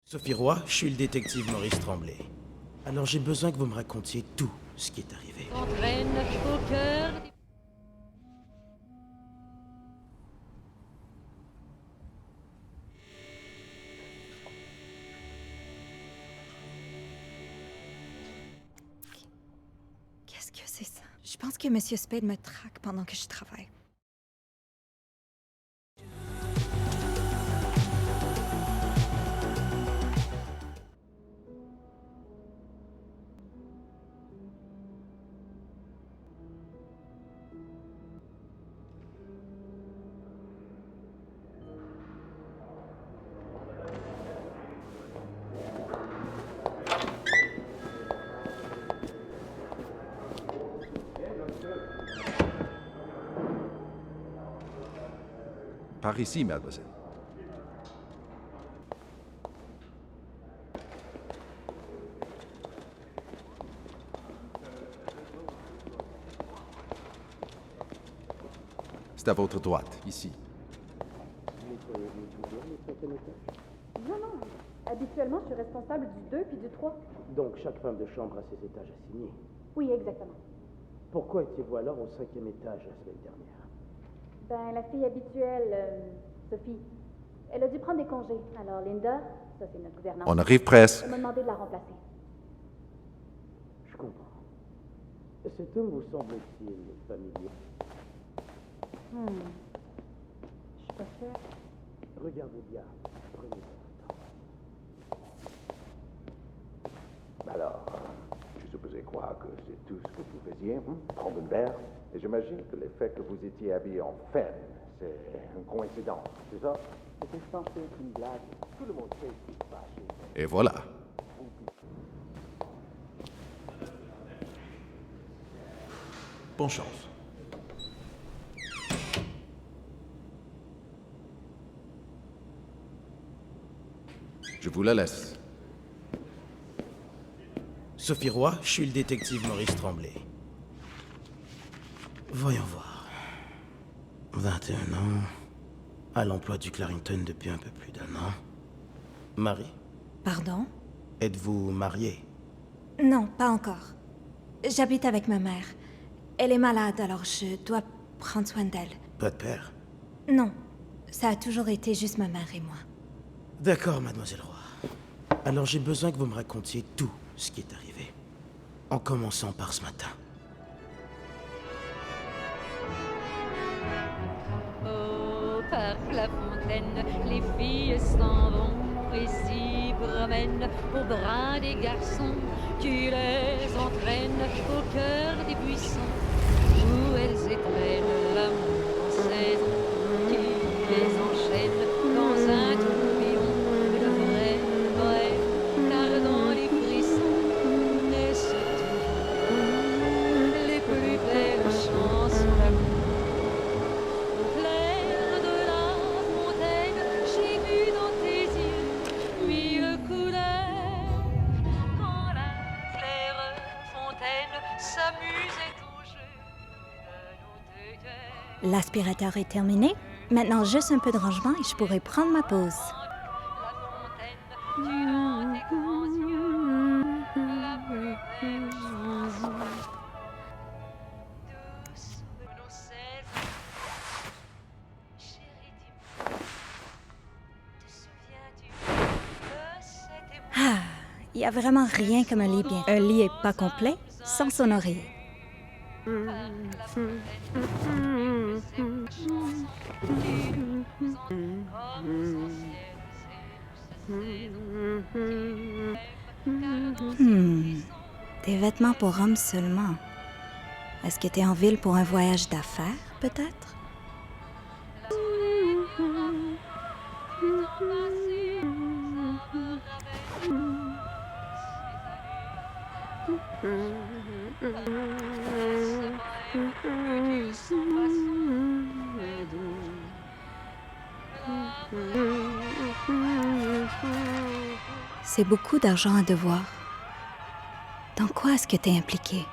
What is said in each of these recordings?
Sophie Roy, je suis le détective Maurice Tremblay. Alors j'ai besoin que vous me racontiez tout ce qui est arrivé. Entraîne au cœur des... Qu'est-ce que c'est ça? Je pense que Monsieur Spade me traque pendant que je travaille. Par ici, mademoiselle. C'est à votre droite, ici. Non, non. Habituellement, je suis responsable du 2 puis du 3. Donc, chaque femme de chambre a ses étages assignés. Oui, exactement. Pourquoi étiez-vous alors au 5e étage la semaine dernière? Ben, la fille habituelle, Sophie, elle a dû prendre des congés. Alors, Linda, ça c'est notre gouvernante, On arrive presque. elle m'a demandé de la remplacer. Je comprends. Cet homme vous semble-t-il familier? Je suis pas sûre. Regardez bien. Prenez votre temps. Alors, je supposais croire que c'est tout ce que vous faisiez, prendre un verre. Et j'imagine que le fait que vous étiez habillé en femme, c'est une coïncidence, c'est ça? C'était censé être une blague. Tout le monde sait ce qui se passe chez vous. Et voilà. Bonne chance. Je vous la laisse. Sophie Roy, je suis le détective Maurice Tremblay. Voyons voir. 21 ans, à l'emploi du Clarington depuis un peu plus d'1 an. Marie, Pardon? êtes-vous mariée? Non, pas encore. J'habite avec ma mère. Elle est malade, alors je dois prendre soin d'elle. Pas de père? Non, ça a toujours été juste ma mère et moi. D'accord, mademoiselle Roy. Alors j'ai besoin que vous me racontiez tout ce qui est arrivé. En commençant par ce matin. Oh, par la fontaine, les filles s'en vont et s'y promènent au bras des garçons. Tu les entraînes au cœur des buissons où elles éprennent l'amour en saison qui les enchaîne dans un tourbillon de vrai, vrai, car dans les frissons naissent toujours les plus belles chansons d'amour. Au clair de la fontaine, j'ai vu dans tes yeux mille couleurs. Quand la claire fontaine s'amusait au jeu de nos deux cœurs. L'aspirateur est terminé. Maintenant, juste un peu de rangement et je pourrai prendre ma pause. La fontaine, durant tes grands yeux, la plus belle chanson. Douce de nos 16 ans. Chérie, dis-moi, te souviens-tu de cette époque? Ah, il y a vraiment rien comme un lit bien. Un lit est pas complet sans son oreiller. La fontaine, avec ses chansons qui nous comme aux anciennes, ces douces saisons qui t'aiment, Des vêtements pour hommes seulement. Est-ce que t'es en ville pour un voyage d'affaires, peut-être? C'est beaucoup d'argent à devoir. Dans quoi est-ce que t'es impliqué?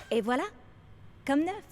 Et voilà, comme neuf.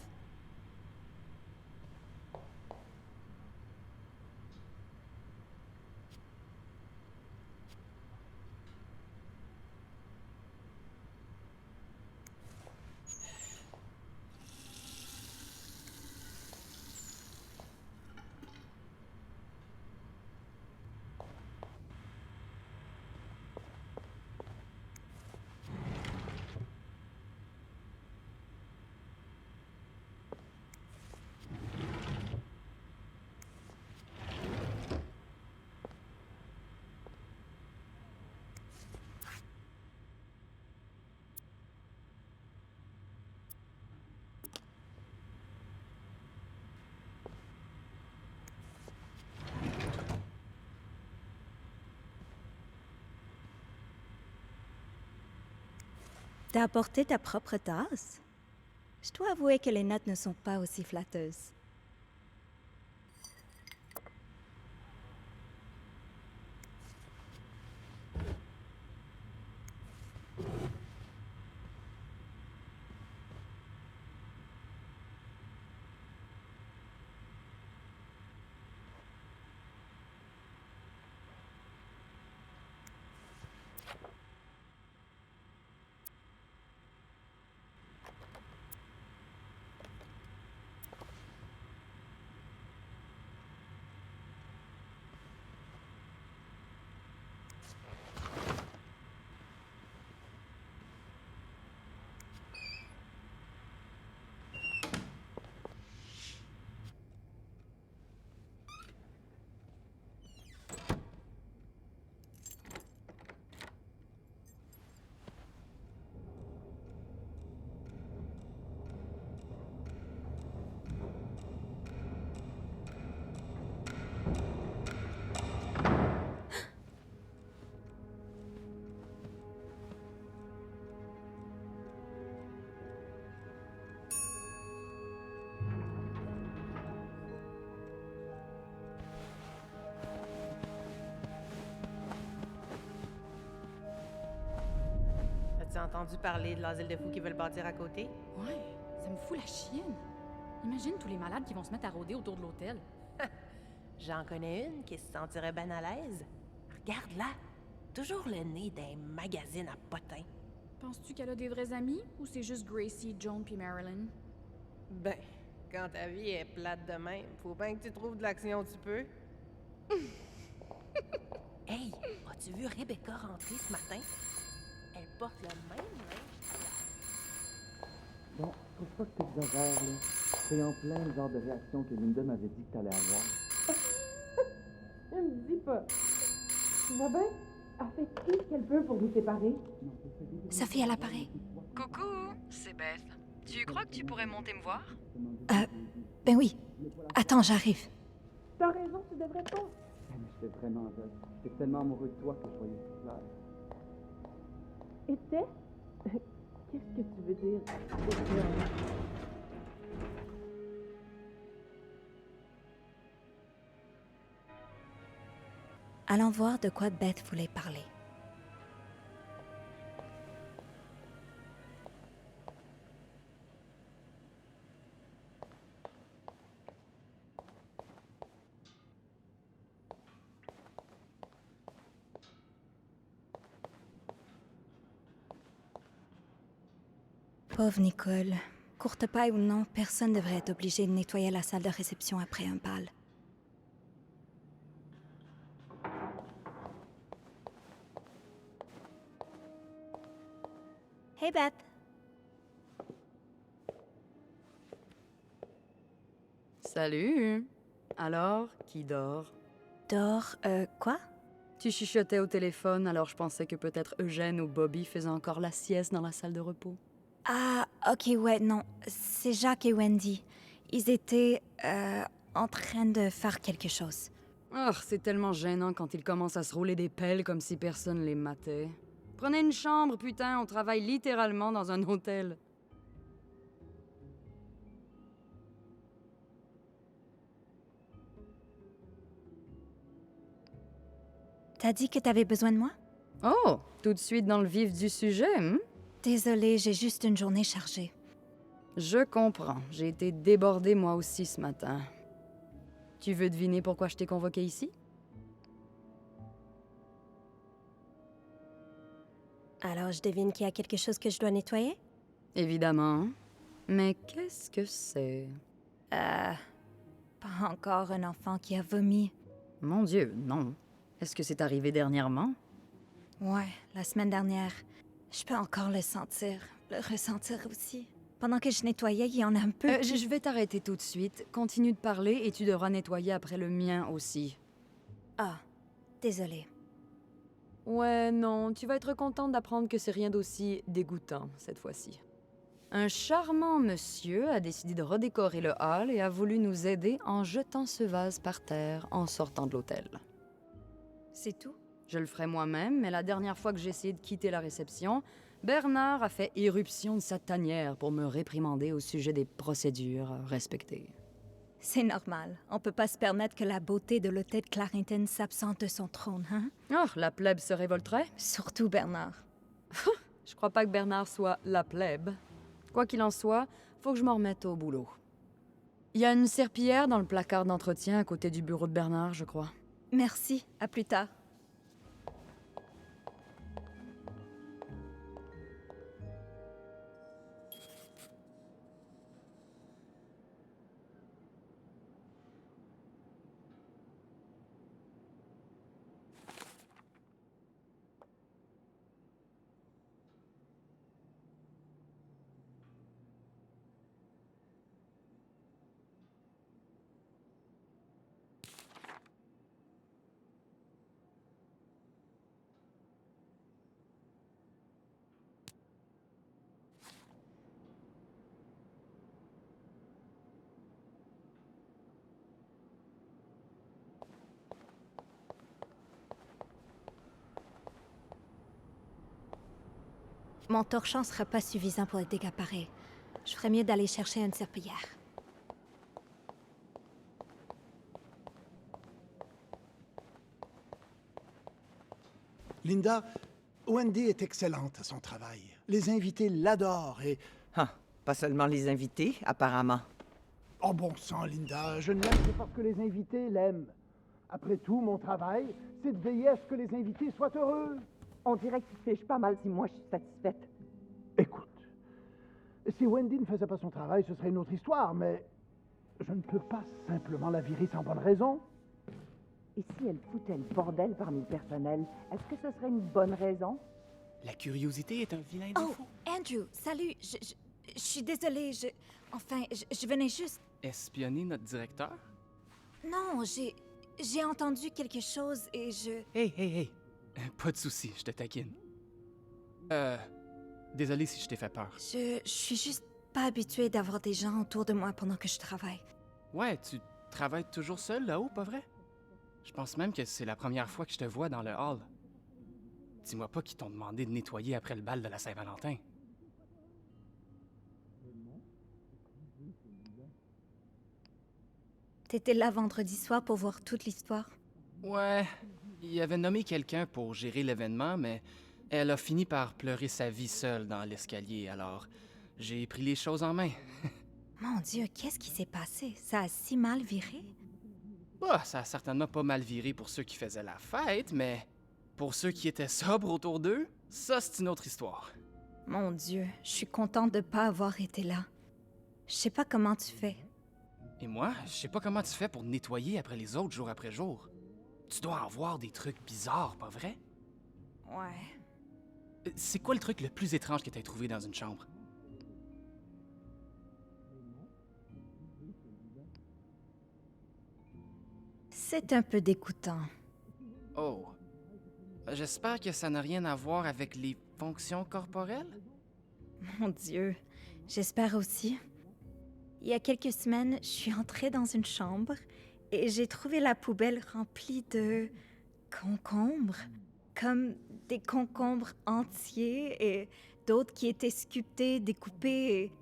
T'as apporté ta propre tasse? Je dois avouer que les notes ne sont pas aussi flatteuses. As-tu entendu parler de l'asile de fous qu'ils veulent bâtir à côté? Ouais, ça me fout la chienne. Imagine tous les malades qui vont se mettre à rôder autour de l'hôtel. J'en connais une qui se sentirait ben à l'aise. Regarde-la. Toujours le nez d'un magazine à potins. Penses-tu qu'elle a des vrais amis ou c'est juste Gracie, Joan puis Marilyn? Ben, Quand ta vie est plate de même, faut bien que tu trouves de l'action, tu peux. Hey, as-tu vu Rebecca rentrer ce matin? Elle porte le même linge. Bon, je trouve pas que t'exagères, là. C'est en plein le genre de réaction que Linda m'avait dit que t'allais avoir. Ne me dis pas. Tu vas bien? Elle fait tout ce qu'elle peut pour nous séparer. Sophie à l'appareil. Coucou, c'est Beth. Tu crois que tu pourrais monter me voir? Ben oui. Attends, j'arrive. T'as raison, tu devrais pas. Ah, mais j'étais vraiment aveugle. J'étais tellement amoureux de toi que je voyais tout clair. Était? Qu'est-ce que tu veux dire? Était? Allons voir de quoi Beth voulait parler. Pauvre Nicole. Courte paille ou non, personne ne devrait être obligé de nettoyer la salle de réception après un bal. Hey Beth. Salut. Alors, qui dort? Dors, quoi? Tu chuchotais au téléphone, alors je pensais que peut-être Eugène ou Bobby faisaient encore la sieste dans la salle de repos. Ah, ok, ouais, non. C'est Jacques et Wendy. Ils étaient, en train de faire quelque chose. Oh, c'est tellement gênant quand ils commencent à se rouler des pelles comme si personne les matait. Prenez une chambre, putain, on travaille littéralement dans un hôtel. T'as dit que t'avais besoin de moi? Oh, tout de suite dans le vif du sujet, hein? Désolée, j'ai juste une journée chargée. Je comprends. J'ai été débordée moi aussi ce matin. Tu veux deviner pourquoi je t'ai convoqué ici? Alors, je devine qu'il y a quelque chose que je dois nettoyer? Évidemment. Mais qu'est-ce que c'est? Pas encore un enfant qui a vomi. Mon Dieu, non. Est-ce que c'est arrivé dernièrement? Ouais, la semaine dernière. Je peux encore le sentir, le ressentir aussi. Pendant que je nettoyais, il y en a un peu. Je vais t'arrêter tout de suite. Continue de parler et tu devras nettoyer après le mien aussi. Ah, désolée. Ouais, non, tu vas être contente d'apprendre que c'est rien d'aussi dégoûtant cette fois-ci. Un charmant monsieur a décidé de redécorer le hall et a voulu nous aider en jetant ce vase par terre en sortant de l'hôtel. C'est tout? Je le ferai moi-même, mais la dernière fois que j'ai essayé de quitter la réception, Bernard a fait éruption de sa tanière pour me réprimander au sujet des procédures à respecter. C'est normal. On peut pas se permettre que la beauté de l'hôtel Clarington s'absente de son trône, hein? Oh, la plèbe se révolterait? Surtout Bernard. Je crois pas que Bernard soit la plèbe. Quoi qu'il en soit, faut que je m'en remette au boulot. Il y a une serpillière dans le placard d'entretien à côté du bureau de Bernard, je crois. Merci. À plus tard. Mon torchon sera pas suffisant pour les dégâts pareils. Je ferais mieux d'aller chercher une serpillière. Linda, Wendy est excellente à son travail. Les invités l'adorent et... Ah, pas seulement les invités, apparemment. Oh bon sang, Linda, je ne l'aime que parce que les invités l'aiment. Après tout, mon travail, c'est de veiller à ce que les invités soient heureux. On dirait que tu te fiches pas mal si moi je suis satisfaite. Écoute, si Wendy ne faisait pas son travail, ce serait une autre histoire, mais Je ne peux pas simplement la virer sans bonne raison. Et si elle foutait le bordel parmi le personnel, est-ce que ce serait une bonne raison? La curiosité est un vilain Oh, défaut. Andrew, salut. Je suis désolée, je venais juste... Espionner notre directeur? Non, j'ai entendu quelque chose et je... Hey! Pas de souci, je te taquine. Désolé si je t'ai fait peur. Je suis juste pas habituée d'avoir des gens autour de moi pendant que je travaille. Ouais, tu travailles toujours seul là-haut, pas vrai? Je pense même que c'est la première fois que je te vois dans le hall. Dis-moi pas qu'ils t'ont demandé de nettoyer après le bal de la Saint-Valentin. T'étais là vendredi soir pour voir toute l'histoire? Ouais, il avait nommé quelqu'un pour gérer l'événement, mais elle a fini par pleurer sa vie seule dans l'escalier, alors j'ai pris les choses en main. Mon Dieu, qu'est-ce qui s'est passé? Ça a si mal viré? Bah, ça a certainement pas mal viré pour ceux qui faisaient la fête, mais pour ceux qui étaient sobres autour d'eux, ça c'est une autre histoire. Mon Dieu, je suis contente de pas avoir été là. Je sais pas comment tu fais. Et moi, je sais pas comment tu fais pour nettoyer après les autres jour après jour. Tu dois en voir des trucs bizarres, pas vrai? Ouais. C'est quoi le truc le plus étrange que t'as trouvé dans une chambre? C'est un peu dégoûtant. Oh. J'espère que ça n'a rien à voir avec les fonctions corporelles? Mon Dieu, j'espère aussi. Il y a quelques semaines, je suis entrée dans une chambre et j'ai trouvé la poubelle remplie de concombres. Comme des concombres entiers et d'autres qui étaient sculptés, découpés.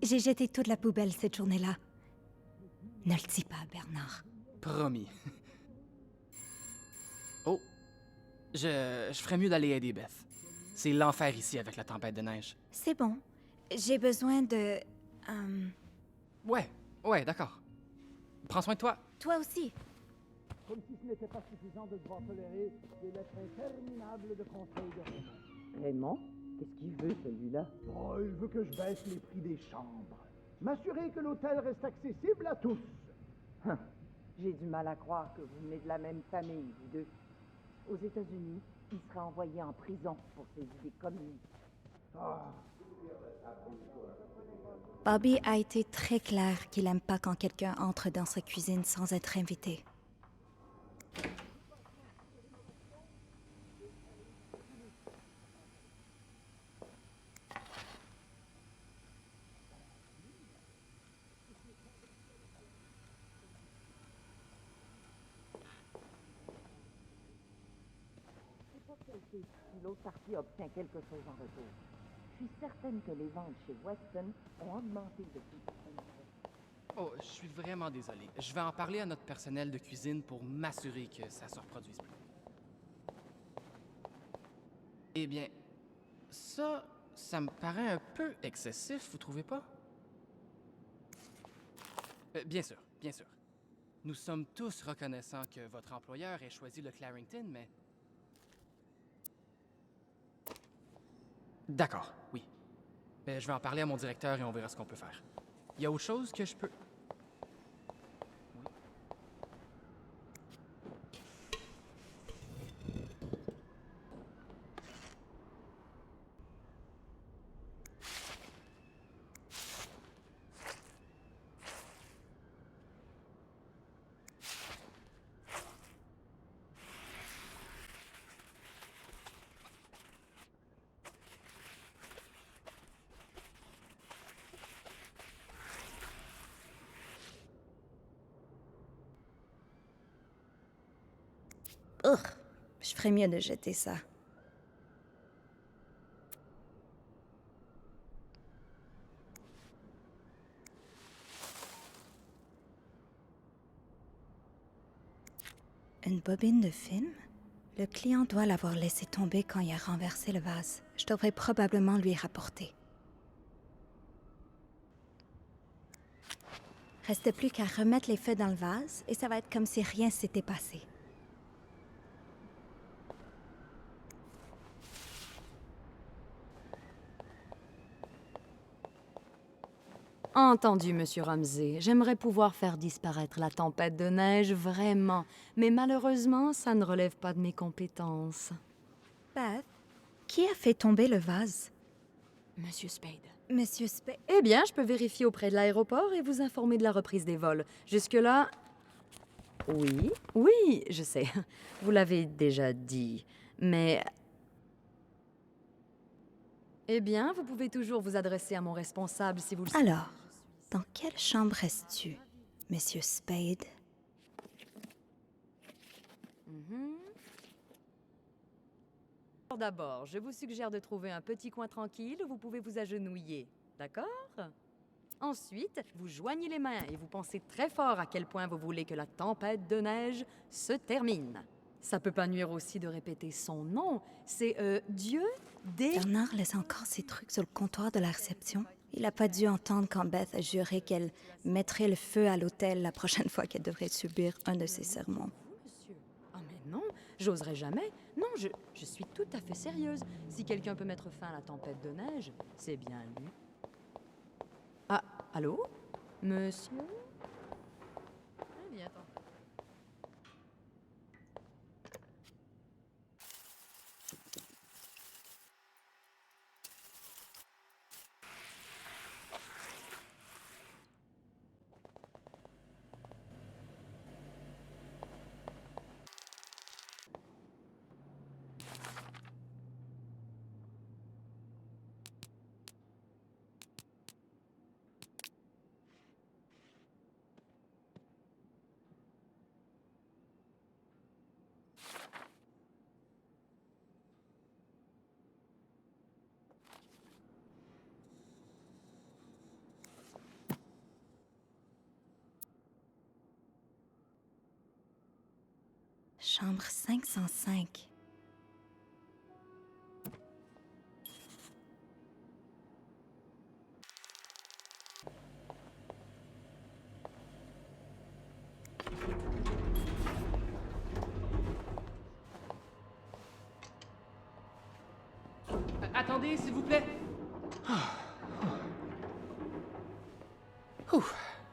J'ai jeté toute la poubelle cette journée-là. Ne le dis pas, Bernard. Promis. Oh. Je ferais mieux d'aller aider Beth. C'est l'enfer ici avec la tempête de neige. C'est bon. J'ai besoin de... Ouais, d'accord. Prends soin de toi. Toi aussi. Comme si ce n'était pas suffisant de devoir tolérer des lettres interminables de conseils de Raymond. Raymond? Qu'est-ce qu'il veut, celui-là? Oh, il veut que je baisse les prix des chambres. M'assurer que l'hôtel reste accessible à tous. J'ai du mal à croire que vous venez de la même famille, vous deux. Aux États-Unis, il sera envoyé en prison pour ses idées communistes. Bobby a été très clair qu'il aime pas quand quelqu'un entre dans sa cuisine sans être invité. Si l'autre partie obtient quelque chose en retour. Je suis certaine que les ventes chez Weston ont augmenté depuis. Oh, je suis vraiment désolé. Je vais en parler à notre personnel de cuisine pour m'assurer que ça se reproduise plus. Eh bien, ça me paraît un peu excessif, vous trouvez pas? Bien sûr, bien sûr. Nous sommes tous reconnaissants que votre employeur ait choisi le Clarington, mais... D'accord, oui. Je vais en parler à mon directeur et on verra ce qu'on peut faire. Il y a autre chose que je peux... Je ferais mieux de jeter ça. Une bobine de film? Le client doit l'avoir laissé tomber quand il a renversé le vase. Je devrais probablement lui rapporter. Reste plus qu'à remettre les feux dans le vase et ça va être comme si rien s'était passé. Entendu, monsieur Ramsey. J'aimerais pouvoir faire disparaître la tempête de neige, vraiment. Mais malheureusement, ça ne relève pas de mes compétences. Beth, qui a fait tomber le vase? Monsieur Spade. Monsieur Spade. Eh bien, je peux vérifier auprès de l'aéroport et vous informer de la reprise des vols. Jusque-là... Oui, oui, je sais. Vous l'avez déjà dit. Mais... Eh bien, vous pouvez toujours vous adresser à mon responsable si vous le souhaitez. Alors, dans quelle chambre restes-tu, Monsieur Spade? D'abord, je vous suggère de trouver un petit coin tranquille où vous pouvez vous agenouiller. D'accord? Ensuite, vous joignez les mains et vous pensez très fort à quel point vous voulez que la tempête de neige se termine. Ça peut pas nuire aussi de répéter son nom. C'est Dieu des... Bernard laisse encore ses trucs sur le comptoir de la réception. Il a pas dû entendre quand Beth a juré qu'elle mettrait le feu à l'hôtel la prochaine fois qu'elle devrait subir un de ses sermons. Monsieur. Ah mais non, j'oserais jamais. Non, je suis tout à fait sérieuse. Si quelqu'un peut mettre fin à la tempête de neige, c'est bien lui. Ah, allô? Monsieur? Eh bien, attends. Chambre 505. Attendez, s'il vous plaît. Ouh,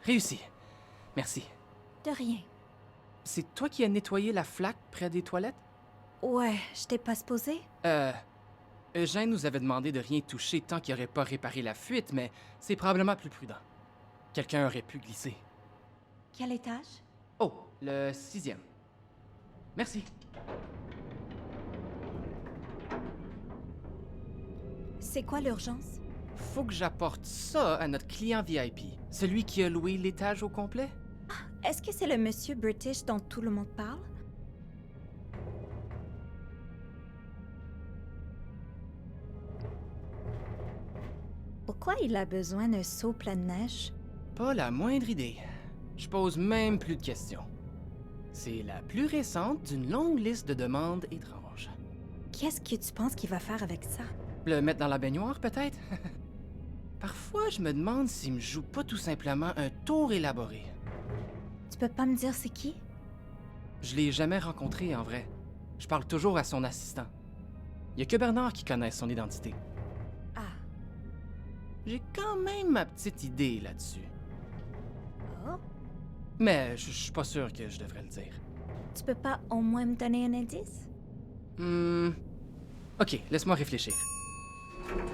réussi. Merci. De rien. C'est toi qui as nettoyé la flaque près des toilettes? Ouais, je t'ai pas supposé? Eugène nous avait demandé de rien toucher tant qu'il n'aurait pas réparé la fuite, mais c'est probablement plus prudent. Quelqu'un aurait pu glisser. Quel étage? Oh, le 6e. Merci. C'est quoi l'urgence? Faut que j'apporte ça à notre client VIP, celui qui a loué l'étage au complet. Est-ce que c'est le monsieur British dont tout le monde parle? Pourquoi il a besoin d'un seau plein de neige? Pas la moindre idée. Je pose même plus de questions. C'est la plus récente d'une longue liste de demandes étranges. Qu'est-ce que tu penses qu'il va faire avec ça? Le mettre dans la baignoire, peut-être? Parfois, je me demande s'il me joue pas tout simplement un tour élaboré. Tu peux pas me dire c'est qui? Je l'ai jamais rencontré, en vrai. Je parle toujours à son assistant. Il y a que Bernard qui connaisse son identité. Ah. J'ai quand même ma petite idée là-dessus. Oh? Mais je suis pas sûr que je devrais le dire. Tu peux pas au moins me donner un indice? Ok, laisse-moi réfléchir.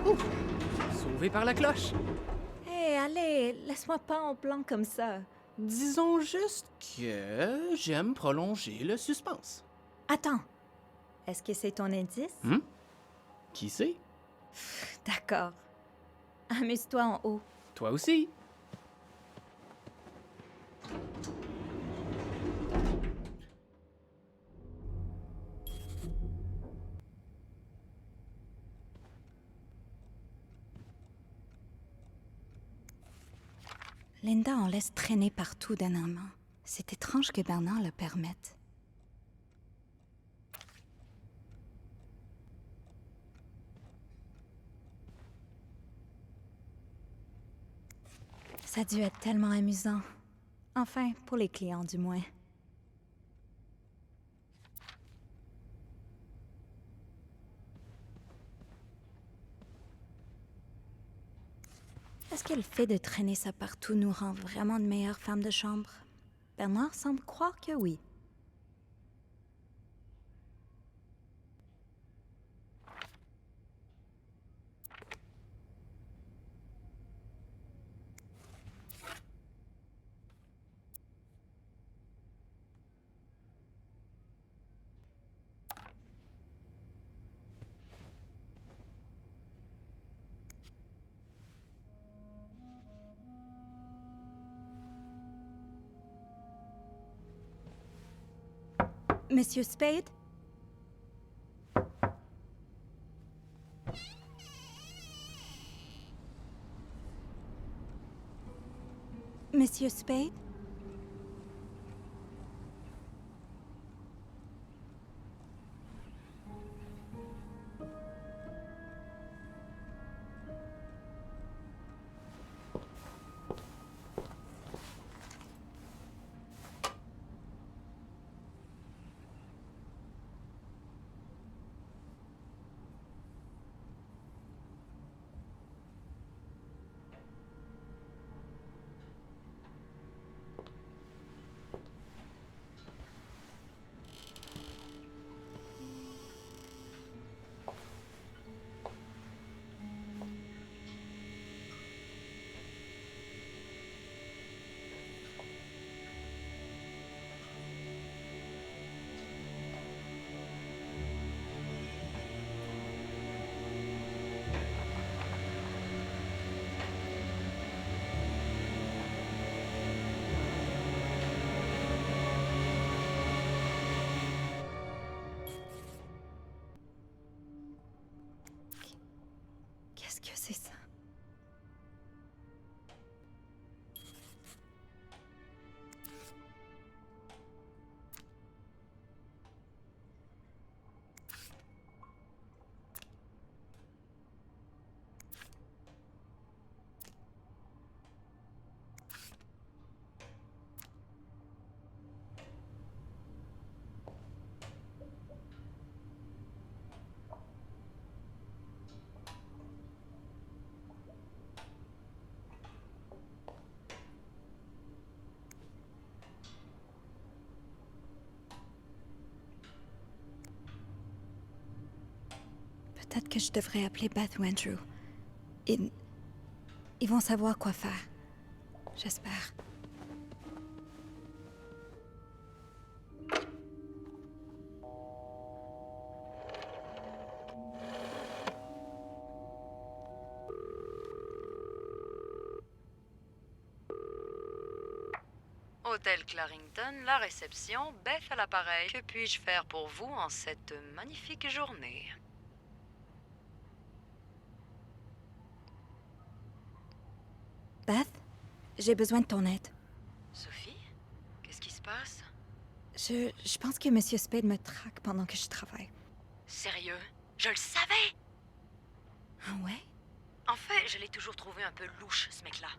Ouh! Sauvé par la cloche! Hé, allez, laisse-moi pas en blanc comme ça. Disons juste que j'aime prolonger le suspense. Attends. Est-ce que c'est ton indice? Qui sait? D'accord. Amuse-toi en haut. Toi aussi. Linda en laisse traîner partout dernièrement. C'est étrange que Bernard le permette. Ça a dû être tellement amusant. Enfin, pour les clients du moins. Est-ce Est-ce que le fait de traîner ça partout nous rend vraiment de meilleures femmes de chambre? Bernard semble croire que oui. Monsieur Spade? Monsieur Spade? Qu'est-ce que c'est ça? Peut-être que je devrais appeler Beth ou Andrew. Ils vont savoir quoi faire. J'espère. Hôtel Clarington, la réception, Beth à l'appareil. Que puis-je faire pour vous en cette magnifique journée? Beth, j'ai besoin de ton aide. Sophie? Qu'est-ce qui se passe? Je pense que Monsieur Spade me traque pendant que je travaille. Sérieux? Je le savais! Ah ouais? En fait, je l'ai toujours trouvé un peu louche, ce mec-là.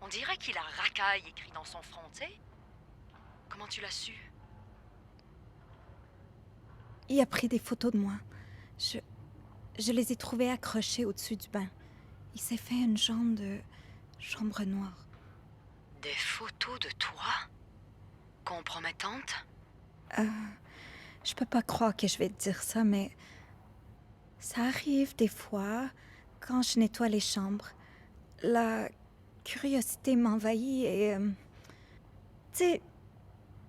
On dirait qu'il a racaille écrit dans son front, tu sais? Comment tu l'as su? Il a pris des photos de moi. Je les ai trouvées accrochées au-dessus du bain. Il s'est fait une genre de chambre noire. Des photos de toi? Compromettantes? Je peux pas croire que je vais te dire ça, mais ça arrive des fois, quand je nettoie les chambres. La curiosité m'envahit et... tu sais,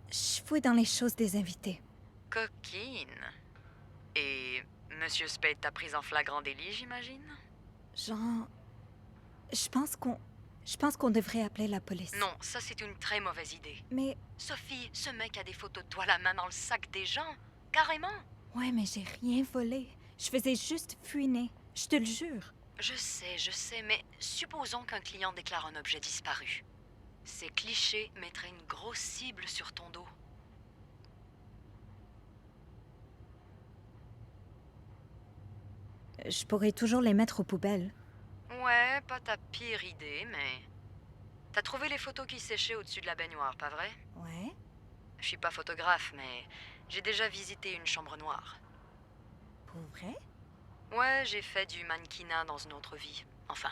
je fouille dans les choses des invités. Coquine. Et Monsieur Spade t'a prise en flagrant délit, j'imagine? Genre... Je pense qu'on devrait appeler la police. Non, ça c'est une très mauvaise idée. Mais... Sophie, ce mec a des photos de toi la main dans le sac des gens. Carrément. Ouais, mais j'ai rien volé. Je faisais juste fouiner. Je te le jure. Je sais, mais supposons qu'un client déclare un objet disparu. Ces clichés mettraient une grosse cible sur ton dos. Je pourrais toujours les mettre aux poubelles. Ouais, pas ta pire idée, mais... T'as trouvé les photos qui séchaient au-dessus de la baignoire, pas vrai? Ouais. Je suis pas photographe, mais j'ai déjà visité une chambre noire. Pour vrai? Ouais, j'ai fait du mannequinat dans une autre vie. Enfin,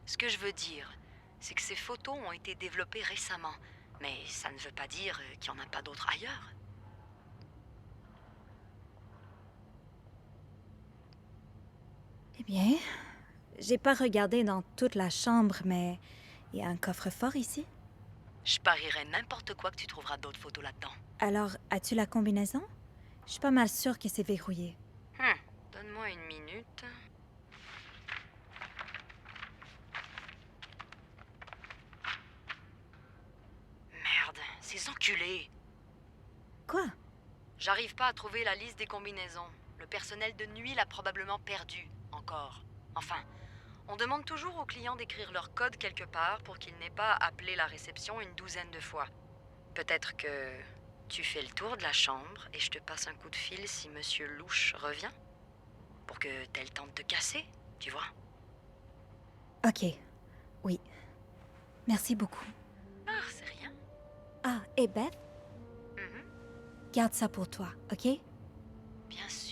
Ce que je veux dire, c'est que ces photos ont été développées récemment, mais ça ne veut pas dire qu'il n'y en a pas d'autres ailleurs. Eh bien, j'ai pas regardé dans toute la chambre, mais il y a un coffre-fort ici. Je parierais n'importe quoi que tu trouveras d'autres photos là-dedans. Alors, as-tu la combinaison? Je suis pas mal sûre que c'est verrouillé. Donne-moi une minute. Merde, ces enculés! Quoi? J'arrive pas à trouver la liste des combinaisons. Le personnel de nuit l'a probablement perdue, encore. Enfin, on demande toujours aux clients d'écrire leur code quelque part pour qu'ils n'aient pas à appeler la réception une douzaine de fois. Peut-être que tu fais le tour de la chambre et je te passe un coup de fil si Monsieur Louche revient? Pour que t'aies le temps de te casser, tu vois? Ok, oui. Merci beaucoup. Ah, c'est rien. Ah, et Beth? Garde ça pour toi, ok? Bien sûr.